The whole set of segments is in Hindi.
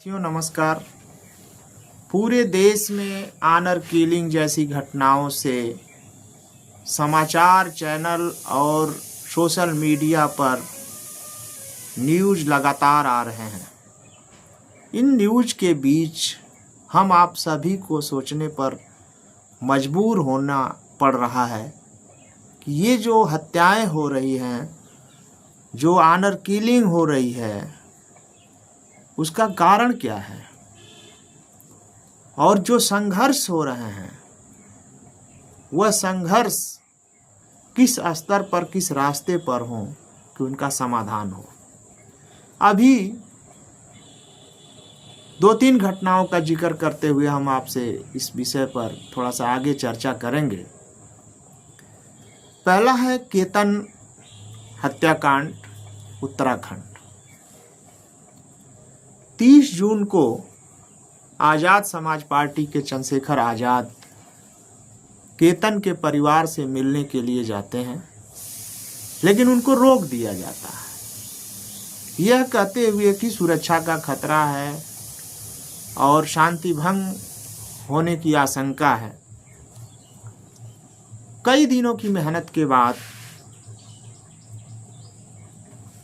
साथियों नमस्कार। पूरे देश में ऑनर किलिंग जैसी घटनाओं से समाचार चैनल और सोशल मीडिया पर न्यूज़ लगातार आ रहे हैं। इन न्यूज़ के बीच हम आप सभी को सोचने पर मजबूर होना पड़ रहा है कि ये जो हत्याएं हो रही हैं, जो ऑनर किलिंग हो रही है, उसका कारण क्या है और जो संघर्ष हो रहे हैं वह संघर्ष किस स्तर पर, किस रास्ते पर हो कि उनका समाधान हो। अभी 2-3 घटनाओं का जिक्र करते हुए हम आपसे इस विषय पर थोड़ा सा आगे चर्चा करेंगे। पहला है केतन हत्याकांड, उत्तराखंड। 30 जून को आज़ाद समाज पार्टी के चंद्रशेखर आज़ाद केतन के परिवार से मिलने के लिए जाते हैं, लेकिन उनको रोक दिया जाता है यह कहते हुए कि सुरक्षा का खतरा है और शांति भंग होने की आशंका है। कई दिनों की मेहनत के बाद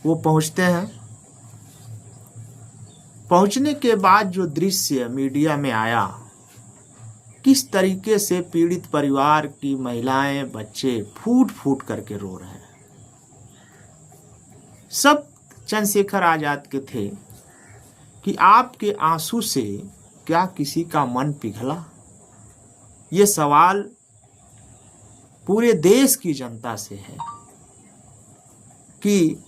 वो पहुंचते हैं। पहुंचने के बाद जो दृश्य मीडिया में आया, किस तरीके से पीड़ित परिवार की महिलाएं, बच्चे फूट फूट करके रो रहे हैं। सब चंद्रशेखर आज़ाद के थे कि आपके आंसू से क्या किसी का मन पिघला। ये सवाल पूरे देश की जनता से है कि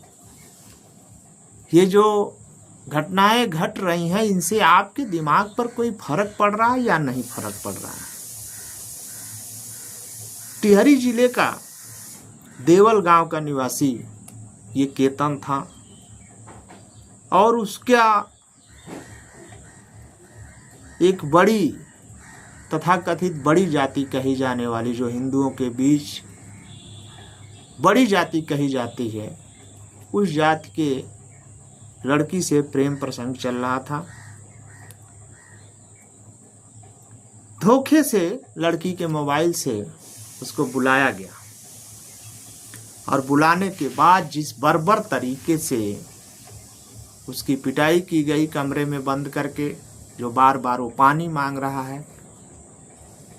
ये जो घटनाएं घट रही हैं, इनसे आपके दिमाग पर कोई फर्क पड़ रहा है या नहीं फर्क पड़ रहा है। टिहरी जिले का देवल गांव का निवासी ये केतन था और उसका एक बड़ी तथाकथित बड़ी जाति कही जाने वाली, जो हिंदुओं के बीच बड़ी जाति कही जाती है, उस जाति के लड़की से प्रेम प्रसंग चल रहा था। धोखे से लड़की के मोबाइल से उसको बुलाया गया और बुलाने के बाद जिस बर्बर तरीके से उसकी पिटाई की गई, कमरे में बंद करके, जो बार बार वो पानी मांग रहा है,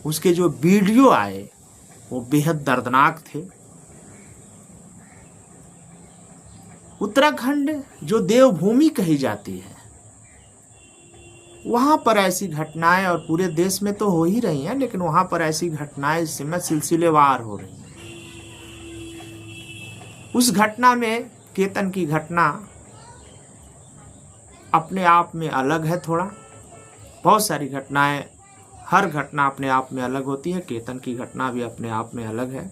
उसके जो वीडियो आए वो बेहद दर्दनाक थे। उत्तराखंड जो देवभूमि कही जाती है, वहाँ पर ऐसी घटनाएं, और पूरे देश में तो हो ही रही हैं, लेकिन वहाँ पर ऐसी घटनाएं इस समय सिलसिलेवार हो रही हैं। उस घटना में, केतन की घटना अपने आप में अलग है थोड़ा। बहुत सारी घटनाएं, हर घटना अपने आप में अलग होती है, केतन की घटना भी अपने आप में अलग है।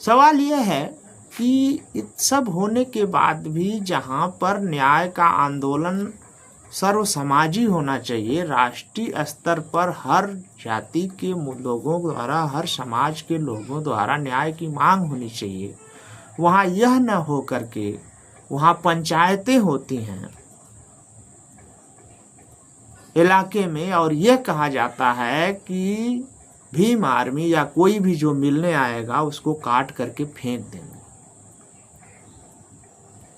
सवाल यह है कि सब होने के बाद भी जहां पर न्याय का आंदोलन सर्वसमाजी होना चाहिए, राष्ट्रीय स्तर पर हर जाति के लोगों द्वारा, हर समाज के लोगों द्वारा न्याय की मांग होनी चाहिए, वहां यह न हो करके वहां पंचायतें होती हैं इलाके में, और यह कहा जाता है कि भीम आर्मी या कोई भी जो मिलने आएगा उसको काट करके फेंक देंगे।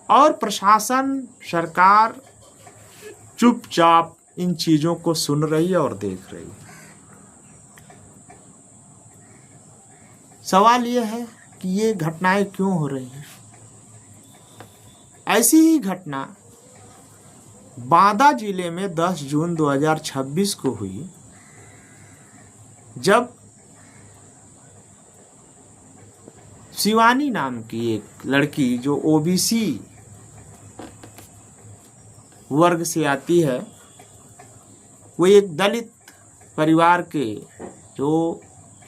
और प्रशासन, सरकार चुपचाप इन चीजों को सुन रही है और देख रही है। सवाल यह है कि ये घटनाएं क्यों हो रही हैं। ऐसी ही घटना बांदा जिले में 10 जून 2026 को हुई, जब शिवानी नाम की एक लड़की, जो ओबीसी वर्ग से आती है, वो एक दलित परिवार के, जो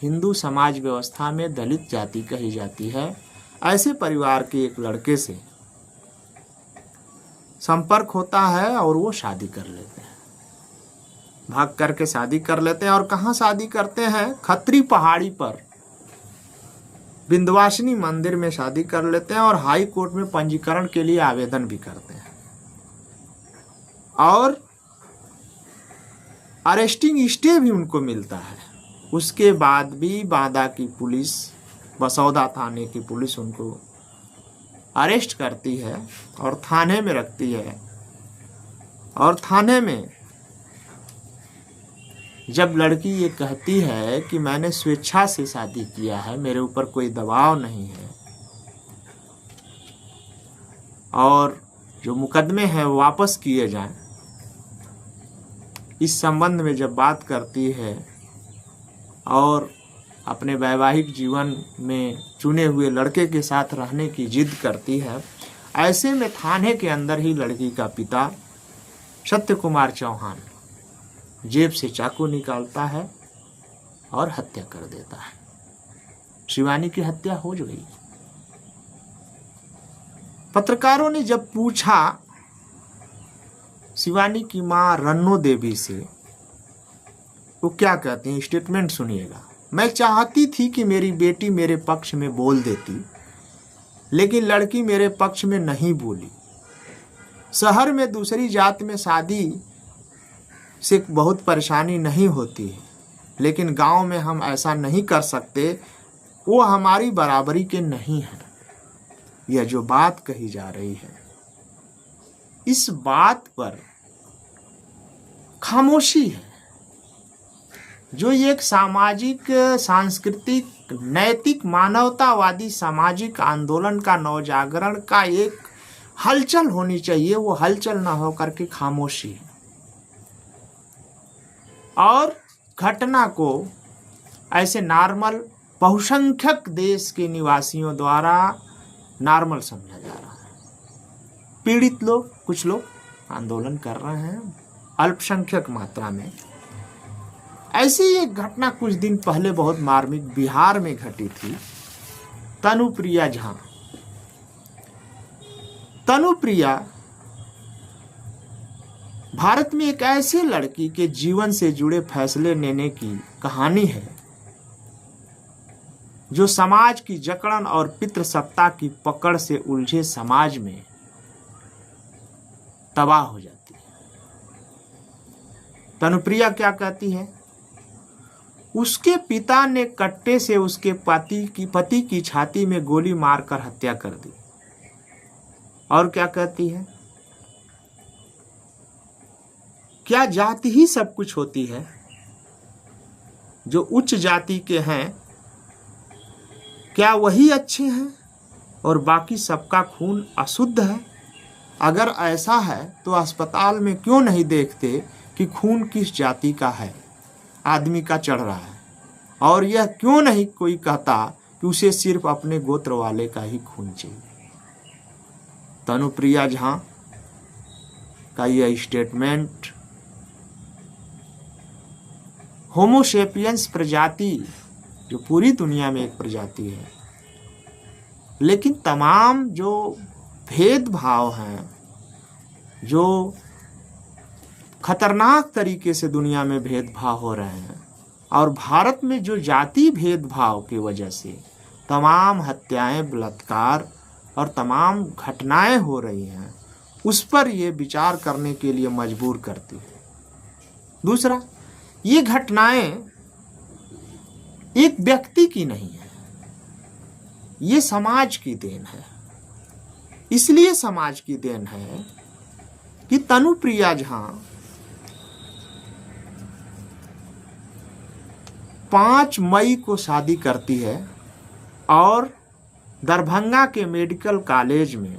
हिंदू समाज व्यवस्था में दलित जाति कही जाती है, ऐसे परिवार के एक लड़के से संपर्क होता है और वो शादी कर लेते हैं। भाग करके शादी कर लेते हैं। और कहाँ शादी करते हैं? खत्री पहाड़ी पर विंध्यवासिनी मंदिर में शादी कर लेते हैं और हाई कोर्ट में पंजीकरण के लिए आवेदन भी करते हैं। और अरेस्टिंग स्टे भी उनको मिलता है। उसके बाद भी बांदा की पुलिस, बसौदा थाने की पुलिस उनको अरेस्ट करती है और थाने में रखती है। और थाने में जब लड़की ये कहती है कि मैंने स्वेच्छा से शादी किया है, मेरे ऊपर कोई दबाव नहीं है, और जो मुकदमे हैं वो वापस किए जाएं, इस संबंध में जब बात करती है और अपने वैवाहिक जीवन में चुने हुए लड़के के साथ रहने की जिद करती है, ऐसे में थाने के अंदर ही लड़की का पिता सत्य कुमार चौहान जेब से चाकू निकालता है और हत्या कर देता है। शिवानी की हत्या हो गई। पत्रकारों ने जब पूछा शिवानी की मां रन्नो देवी से, वो क्या कहते हैं, स्टेटमेंट सुनिएगा। मैं चाहती थी कि मेरी बेटी मेरे पक्ष में बोल देती, लेकिन लड़की मेरे पक्ष में नहीं बोली। शहर में दूसरी जात में शादी से बहुत परेशानी नहीं होती है, लेकिन गांव में हम ऐसा नहीं कर सकते, वो हमारी बराबरी के नहीं है। यह जो बात कही जा रही है, इस बात पर खामोशी है, जो एक सामाजिक, सांस्कृतिक, नैतिक, मानवतावादी सामाजिक आंदोलन का, नवजागरण का एक हलचल होनी चाहिए, वो हलचल ना हो करके खामोशी है। और घटना को ऐसे नॉर्मल, बहुसंख्यक देश के निवासियों द्वारा नॉर्मल समझा जा रहा है। पीड़ित लोग, कुछ लोग आंदोलन कर रहे हैं अल्पसंख्यक मात्रा में। ऐसी एक घटना कुछ दिन पहले बहुत मार्मिक बिहार में घटी थी। तनुप्रिया झा, तनुप्रिया भारत में एक ऐसे लड़की के जीवन से जुड़े फैसले लेने की कहानी है जो समाज की जकड़न और पितृसत्ता की पकड़ से उलझे समाज में तबाह हो जाती है। तनुप्रिया क्या कहती है, उसके पिता ने कट्टे से उसके पति की छाती में गोली मारकर हत्या कर दी। और क्या कहती है, क्या जाति ही सब कुछ होती है? जो उच्च जाति के हैं क्या वही अच्छे हैं और बाकी सबका खून अशुद्ध है? अगर ऐसा है तो अस्पताल में क्यों नहीं देखते कि खून किस जाति का है, आदमी का चढ़ रहा है? और यह क्यों नहीं कोई कहता कि उसे सिर्फ अपने गोत्र वाले का ही खून चाहिए? तनुप्रिया झा का यह स्टेटमेंट होमोसेपियंस प्रजाति, जो पूरी दुनिया में एक प्रजाति है, लेकिन तमाम जो भेदभाव हैं, जो खतरनाक तरीके से दुनिया में भेदभाव हो रहे हैं, और भारत में जो जाति भेदभाव की वजह से तमाम हत्याएं, बलात्कार और तमाम घटनाएं हो रही हैं, उस पर ये विचार करने के लिए मजबूर करती है। दूसरा, ये घटनाएं एक व्यक्ति की नहीं है, ये समाज की देन है। इसलिए समाज की देन है कि तनुप्रिया झा 5 मई को शादी करती है और दरभंगा के मेडिकल कॉलेज में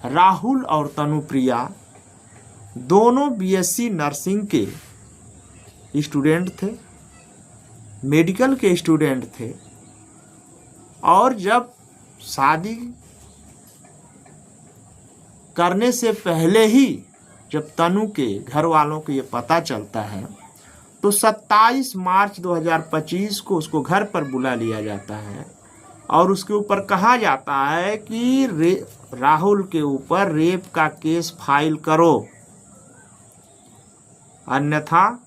राहुल और तनुप्रिया दोनों बीएससी नर्सिंग के स्टूडेंट थे, मेडिकल के स्टूडेंट थे। और जब शादी करने से पहले ही जब तनु के घर वालों को ये पता चलता है तो 27 मार्च 2025 को उसको घर पर बुला लिया जाता है और उसके ऊपर कहा जाता है कि राहुल के ऊपर रेप का केस फाइल करो, अन्यथा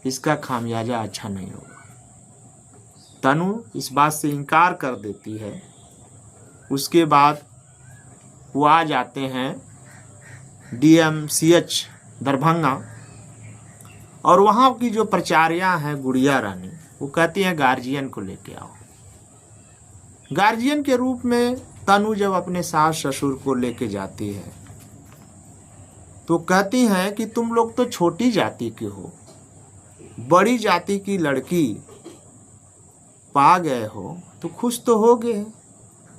इसका खामियाजा अच्छा नहीं होगा। तनु इस बात से इनकार कर देती है। उसके बाद वो आ जाते हैं DMCH दरभंगा और वहाँ की जो प्रचार्या हैं गुड़िया रानी, वो कहती हैं गार्जियन को लेके आओ। गार्जियन के रूप में तनु जब अपने सास ससुर को लेके जाती है तो कहती हैं कि तुम लोग तो छोटी जाति के हो, बड़ी जाति की लड़की पा गए हो तो खुश तो होगे,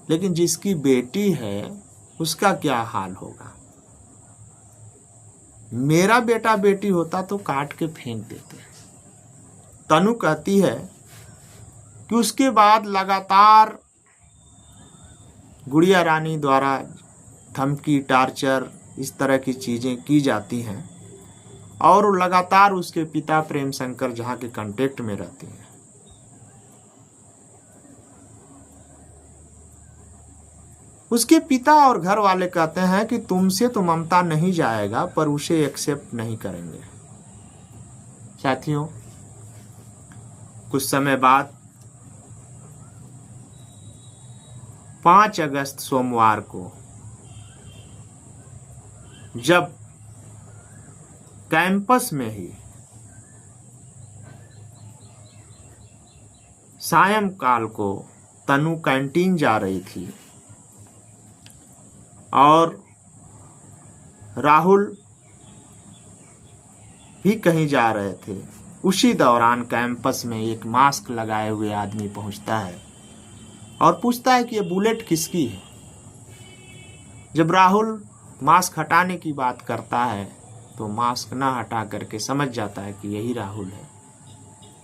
लेकिन जिसकी बेटी है उसका क्या हाल होगा। मेरा बेटा बेटी होता तो काट के फेंक देते। तनु कहती है कि उसके बाद लगातार गुड़िया रानी द्वारा धमकी, टार्चर, इस तरह की चीज़ें की जाती हैं और लगातार उसके पिता प्रेम शंकर जहाँ के कांटेक्ट में रहती हैं। उसके पिता और घर वाले कहते हैं कि तुमसे तो ममता नहीं जाएगा, पर उसे एक्सेप्ट नहीं करेंगे। साथियों, कुछ समय बाद 5 अगस्त सोमवार को जब कैंपस में ही सायंकाल को तनु कैंटीन जा रही थी और राहुल भी कहीं जा रहे थे, उसी दौरान कैंपस में एक मास्क लगाए हुए आदमी पहुंचता है और पूछता है कि ये बुलेट किसकी है। जब राहुल मास्क हटाने की बात करता है तो मास्क ना हटा करके समझ जाता है कि यही राहुल है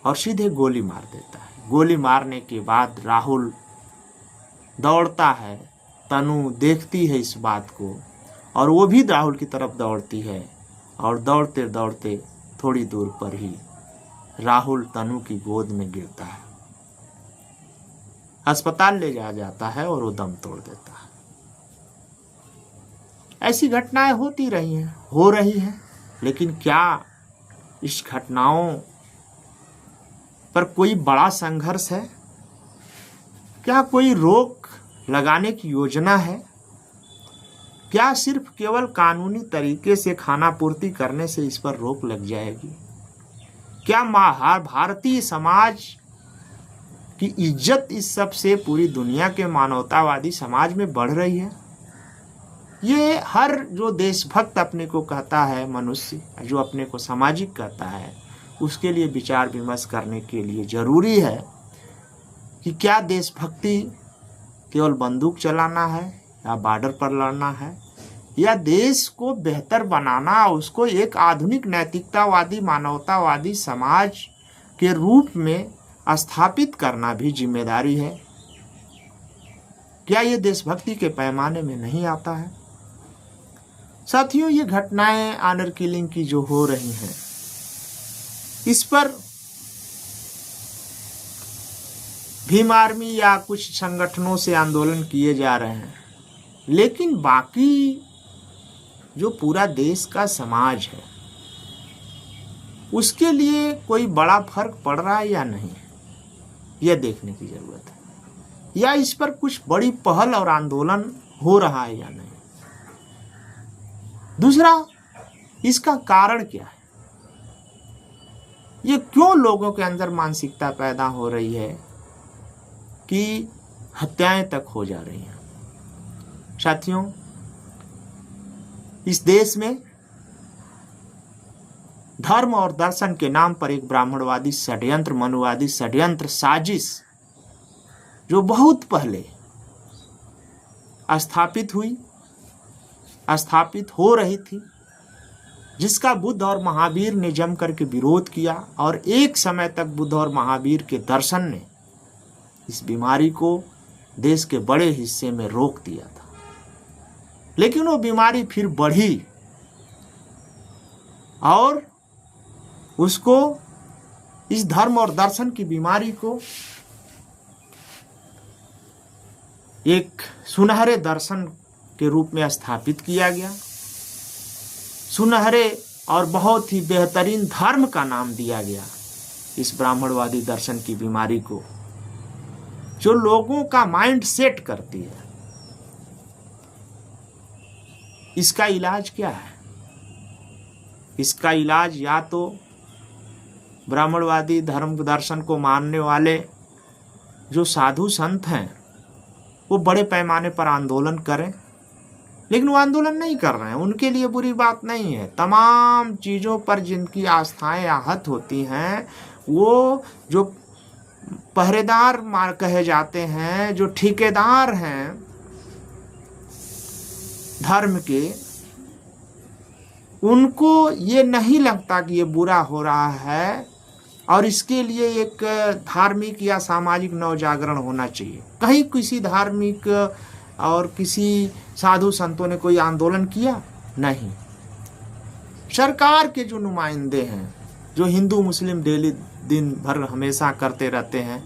और सीधे गोली मार देता है। गोली मारने के बाद राहुल दौड़ता है, तनु देखती है इस बात को और वो भी राहुल की तरफ दौड़ती है और दौड़ते दौड़ते थोड़ी दूर पर ही राहुल तनु की गोद में गिरता है। अस्पताल ले जाया जाता है और वो दम तोड़ देता है। ऐसी घटनाएं होती रही हैं, हो रही हैं, लेकिन क्या इस घटनाओं पर कोई बड़ा संघर्ष है? क्या कोई रोक लगाने की योजना है? क्या सिर्फ केवल कानूनी तरीके से खाना पूर्ति करने से इस पर रोक लग जाएगी? क्या भारतीय समाज की इज्जत इस सब से पूरी दुनिया के मानवतावादी समाज में बढ़ रही है? ये हर जो देशभक्त अपने को कहता है, मनुष्य जो अपने को सामाजिक कहता है, उसके लिए विचार विमर्श करने के लिए जरूरी है कि क्या देशभक्ति केवल बंदूक चलाना है या बॉर्डर पर लड़ना है, या देश को बेहतर बनाना, उसको एक आधुनिक नैतिकतावादी मानवतावादी समाज के रूप में स्थापित करना भी जिम्मेदारी है। क्या ये देशभक्ति के पैमाने में नहीं आता है? साथियों, ये घटनाएं ऑनर किलिंग की जो हो रही हैं, इस पर भीम आर्मी या कुछ संगठनों से आंदोलन किए जा रहे हैं, लेकिन बाकी जो पूरा देश का समाज है उसके लिए कोई बड़ा फर्क पड़ रहा है या नहीं, यह देखने की जरूरत है। या इस पर कुछ बड़ी पहल और आंदोलन हो रहा है या नहीं। दूसरा, इसका कारण क्या है? ये क्यों लोगों के अंदर मानसिकता पैदा हो रही है कि हत्याएं तक हो जा रही हैं? साथियों, इस देश में धर्म और दर्शन के नाम पर एक ब्राह्मणवादी षड्यंत्र, मनुवादी षड्यंत्र, साजिश जो बहुत पहले स्थापित हो रही थी, जिसका बुद्ध और महावीर ने जम करके विरोध किया और एक समय तक बुद्ध और महावीर के दर्शन ने इस बीमारी को देश के बड़े हिस्से में रोक दिया था। लेकिन वो बीमारी फिर बढ़ी और उसको, इस धर्म और दर्शन की बीमारी को एक सुनहरे दर्शन के रूप में स्थापित किया गया। सुनहरे और बहुत ही बेहतरीन धर्म का नाम दिया गया इस ब्राह्मणवादी दर्शन की बीमारी को, जो लोगों का माइंड सेट करती है। इसका इलाज क्या है? इसका इलाज या तो ब्राह्मणवादी धर्म दर्शन को मानने वाले जो साधु संत हैं वो बड़े पैमाने पर आंदोलन करें, लेकिन वो आंदोलन नहीं कर रहे हैं, उनके लिए बुरी बात नहीं है। तमाम चीज़ों पर जिनकी आस्थाएं आहत होती हैं, वो जो पहरेदार कहे जाते हैं, जो ठेकेदार हैं धर्म के, उनको ये नहीं लगता कि ये बुरा हो रहा है और इसके लिए एक धार्मिक या सामाजिक नवजागरण होना चाहिए। कहीं किसी धार्मिक और किसी साधु संतों ने कोई आंदोलन किया? नहीं। सरकार के जो नुमाइंदे हैं, जो हिंदू मुस्लिम डेली दिन भर हमेशा करते रहते हैं,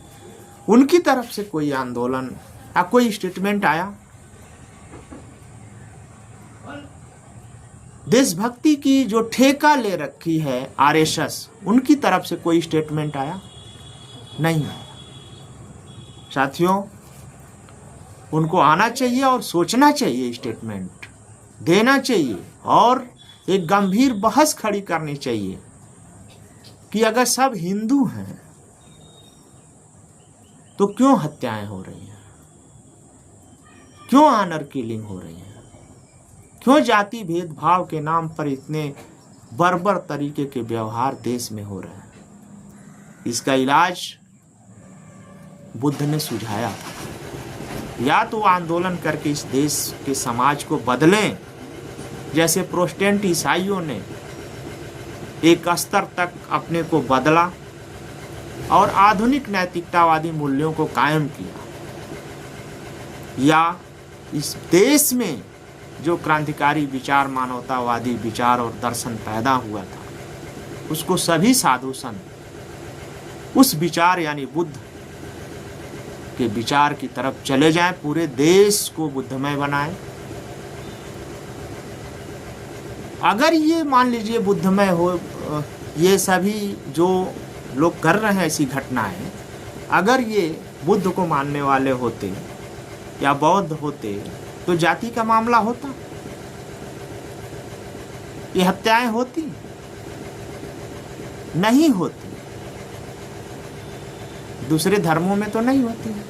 उनकी तरफ से कोई आंदोलन या कोई स्टेटमेंट आया? देशभक्ति की जो ठेका ले रखी है आरएसएस, उनकी तरफ से कोई स्टेटमेंट आया? नहीं आया। साथियों, उनको आना चाहिए और सोचना चाहिए, स्टेटमेंट देना चाहिए और एक गंभीर बहस खड़ी करनी चाहिए कि अगर सब हिंदू हैं तो क्यों हत्याएं हो रही हैं, क्यों ऑनर किलिंग हो रही है, क्यों जाति भेदभाव के नाम पर इतने बर्बर तरीके के व्यवहार देश में हो रहे हैं। इसका इलाज बुद्ध ने सुझाया, या तो आंदोलन करके इस देश के समाज को बदलें, जैसे प्रोटेस्टेंट ईसाइयों ने एक स्तर तक अपने को बदला और आधुनिक नैतिकतावादी मूल्यों को कायम किया, या इस देश में जो क्रांतिकारी विचार, मानवतावादी विचार और दर्शन पैदा हुआ था, उसको सभी साधु संत उस विचार यानी बुद्ध के विचार की तरफ चले जाएं, पूरे देश को बुद्धमय बनाएं। अगर ये मान लीजिए बुद्धमय हो, ये सभी जो लोग कर रहे हैं ऐसी घटनाएं, अगर ये बुद्ध को मानने वाले होते या बौद्ध होते तो जाति का मामला होता, ये हत्याएं होती? नहीं होती। दूसरे धर्मों में तो नहीं होती है,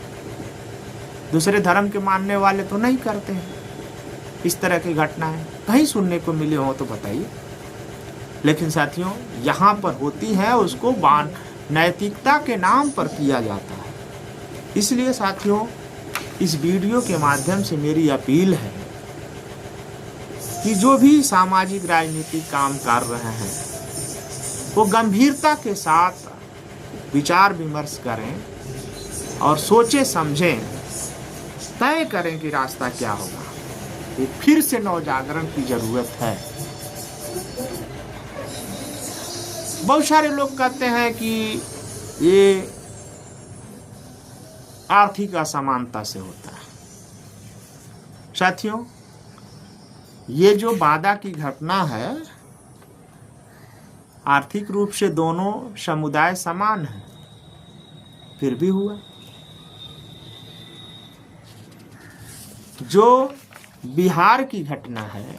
दूसरे धर्म के मानने वाले तो नहीं करते हैं इस तरह की घटनाएं। कहीं सुनने को मिली हो तो बताइए। लेकिन साथियों, यहाँ पर होती है, उसको नैतिकता के नाम पर किया जाता है। इसलिए साथियों, इस वीडियो के माध्यम से मेरी अपील है कि जो भी सामाजिक राजनीतिक काम कर रहे हैं वो गंभीरता के साथ विचार विमर्श करें और सोचें समझें, तय करें कि रास्ता क्या होगा। ये फिर से नवजागरण की जरूरत है। बहुत सारे लोग कहते हैं कि ये आर्थिक असमानता से होता है। साथियों, ये जो बादा की घटना है, आर्थिक रूप से दोनों समुदाय समान हैं, फिर भी हुआ। जो बिहार की घटना है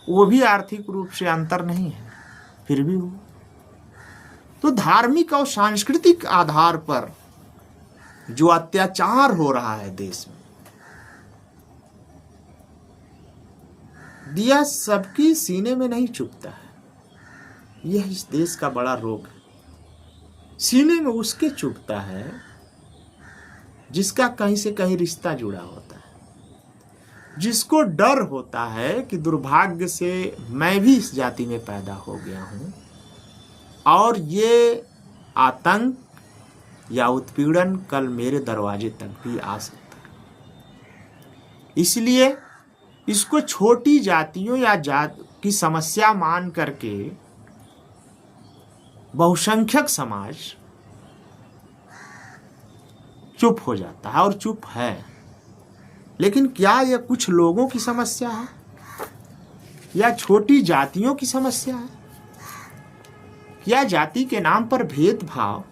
वो भी आर्थिक रूप से अंतर नहीं है, फिर भी हुआ। तो धार्मिक और सांस्कृतिक आधार पर जो अत्याचार हो रहा है देश में, दिया सबकी सीने में नहीं चुभता है। यह इस देश का बड़ा रोग है। सीने में उसके चुभता है जिसका कहीं से कहीं रिश्ता जुड़ा होता है, जिसको डर होता है कि दुर्भाग्य से मैं भी इस जाति में पैदा हो गया हूं और ये आतंक या उत्पीड़न कल मेरे दरवाजे तक भी आ सकता है। इसलिए इसको छोटी जातियों या जात की समस्या मान करके बहुसंख्यक समाज चुप हो जाता है, और चुप है। लेकिन क्या यह कुछ लोगों की समस्या है या छोटी जातियों की समस्या है, या जाति के नाम पर भेदभाव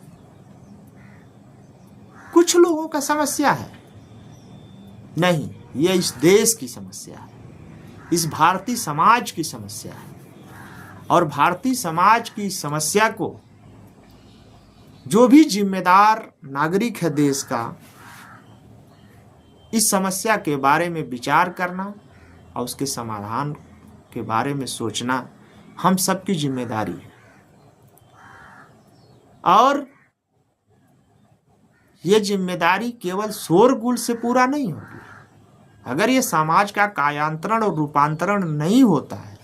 कुछ लोगों का समस्या है? नहीं, यह इस देश की समस्या है, इस भारतीय समाज की समस्या है। और भारतीय समाज की समस्या को जो भी जिम्मेदार नागरिक है देश का, इस समस्या के बारे में विचार करना और उसके समाधान के बारे में सोचना हम सबकी जिम्मेदारी है। और ये जिम्मेदारी केवल शोरगुल से पूरा नहीं होगी। अगर ये समाज का कायांतरण और रूपांतरण नहीं होता है,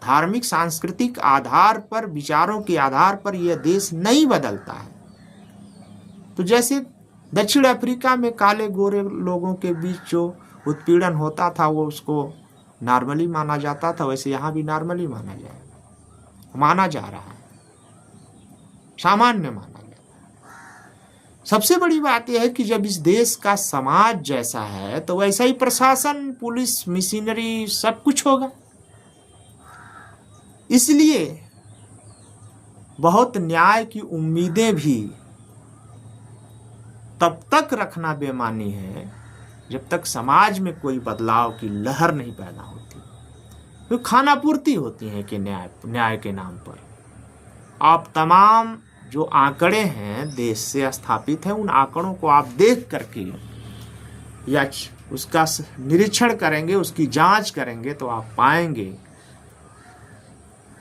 धार्मिक सांस्कृतिक आधार पर, विचारों के आधार पर यह देश नहीं बदलता है, तो जैसे दक्षिण अफ्रीका में काले गोरे लोगों के बीच जो उत्पीड़न होता था वो उसको नॉर्मली माना जाता था, वैसे यहाँ भी नॉर्मली माना जा रहा है, सामान्य माना जा रहा है। सबसे बड़ी बात यह है कि जब इस देश का समाज जैसा है तो वैसा ही प्रशासन, पुलिस, मशीनरी सब कुछ होगा। इसलिए बहुत न्याय की उम्मीदें भी तब तक रखना बेमानी है जब तक समाज में कोई बदलाव की लहर नहीं पैदा होती। तो खानापूर्ति होती है कि न्याय के नाम पर आप तमाम जो आंकड़े हैं देश से स्थापित हैं, उन आंकड़ों को आप देख करके या उसका निरीक्षण करेंगे, उसकी जांच करेंगे, तो आप पाएंगे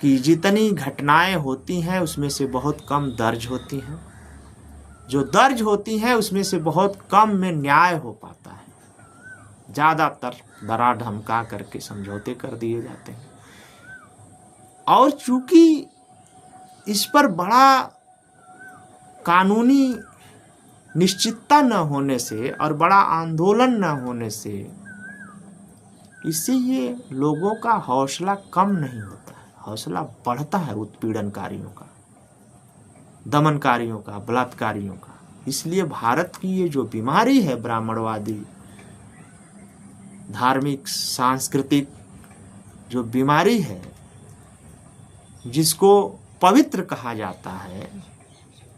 कि जितनी घटनाएं होती हैं उसमें से बहुत कम दर्ज होती हैं। जो दर्ज होती हैं उसमें से बहुत कम में न्याय हो पाता है। ज़्यादातर डरा धमका करके समझौते कर दिए जाते हैं। और चूंकि इस पर बड़ा कानूनी निश्चितता न होने से और बड़ा आंदोलन न होने से इससे ये लोगों का हौसला कम नहीं होता है, हौसला बढ़ता है उत्पीड़नकारियों का, दमनकारियों का, बलात्कारियों का। इसलिए भारत की ये जो बीमारी है, ब्राह्मणवादी धार्मिक सांस्कृतिक जो बीमारी है, जिसको पवित्र कहा जाता है,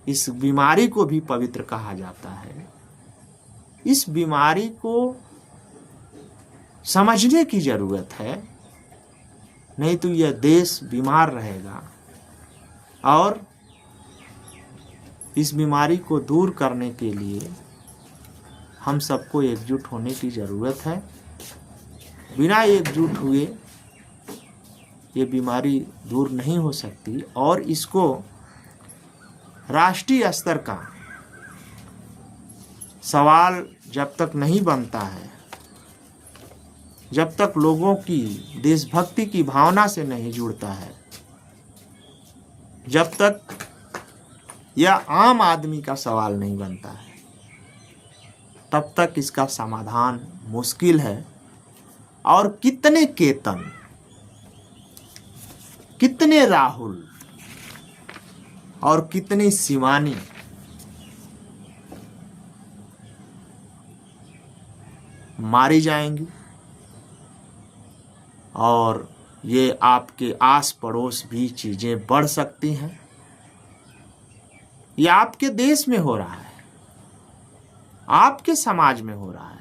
इस बीमारी को भी पवित्र कहा जाता है। इस बीमारी को समझने की जरूरत है, नहीं तो यह देश बीमार रहेगा। और इस बीमारी को दूर करने के लिए हम सबको एकजुट होने की ज़रूरत है। बिना एकजुट हुए ये बीमारी दूर नहीं हो सकती। और इसको राष्ट्रीय स्तर का सवाल जब तक नहीं बनता है, जब तक लोगों की देशभक्ति की भावना से नहीं जुड़ता है, जब तक यह आम आदमी का सवाल नहीं बनता है, तब तक इसका समाधान मुश्किल है। और कितने केतन, कितने राहुल और कितनी शिवानी मारी जाएंगी, और ये आपके आस पड़ोस भी चीजें बढ़ सकती हैं। ये आपके देश में हो रहा है, आपके समाज में हो रहा है।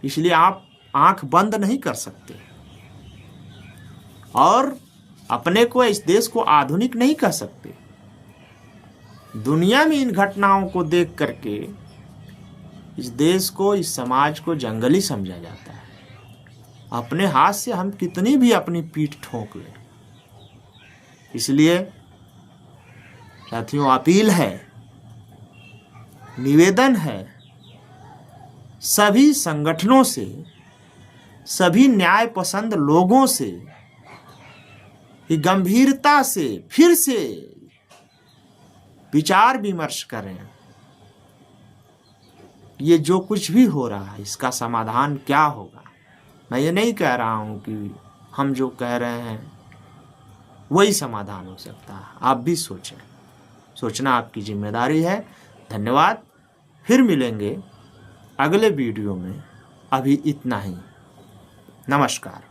इसलिए आप आंख बंद नहीं कर सकते और अपने को, इस देश को आधुनिक नहीं कह सकते। दुनिया में इन घटनाओं को देख करके इस देश को, इस समाज को जंगली समझा जाता है। अपने हाथ से हम कितनी भी अपनी पीठ ठोक लें। इसलिए साथियों, अपील है, निवेदन है सभी संगठनों से, सभी न्याय पसंद लोगों से कि गंभीरता से फिर से विचार विमर्श करें। ये जो कुछ भी हो रहा है इसका समाधान क्या होगा। मैं ये नहीं कह रहा हूं कि हम जो कह रहे हैं वही समाधान हो सकता है। आप भी सोचें, सोचना आपकी जिम्मेदारी है। धन्यवाद। फिर मिलेंगे अगले वीडियो में। अभी इतना ही। नमस्कार।